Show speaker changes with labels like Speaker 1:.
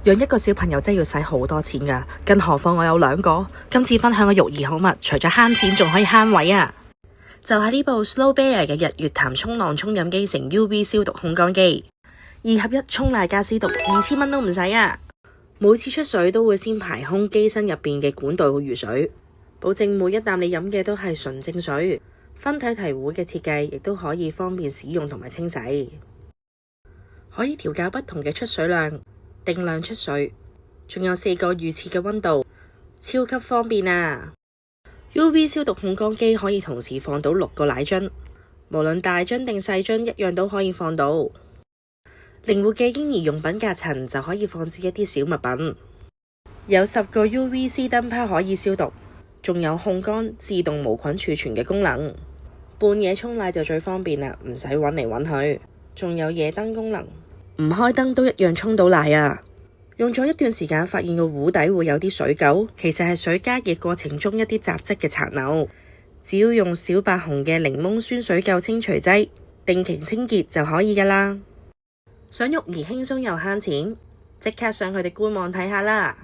Speaker 1: 養一個小朋友真係要使好多錢㗎，更何況我有2個。今次分享嘅育兒好物，除咗慳錢，仲可以慳位啊！就係呢部 Slow Bear 嘅日月潭沖浪沖飲機乘 UV 消毒烘乾機，2合1沖奶加消毒，2000蚊都唔使啊！每次出水都會先排空機身入邊嘅管道雨水，保證每一啖你飲嘅都係純正水。分體提壺嘅設計亦都可以方便使用同埋清洗，可以調校不同嘅出水量，定量出水，仲有4個預設嘅溫度，超級方便啊！ UV 消毒烘乾機可以同時放到6個奶樽，無論大樽定細樽一樣都可以放到。靈活嘅嬰兒用品隔層就可以放置一啲小物品，有10個 UVC 燈泡可以消毒，仲有烘乾自動無菌儲存嘅功能。半夜沖奶就最方便啦，唔使揾嚟揾去，仲有夜燈功能，唔開燈都一樣沖到奶啊！用咗一段時間，發現個壺底會有啲水垢，其實係水加熱過程中一啲雜質嘅殘留。只要用小白熊嘅檸檬酸水垢清除劑，定期清潔就可以噶啦。想育兒輕鬆又慳錢，即刻上佢哋官網睇下啦！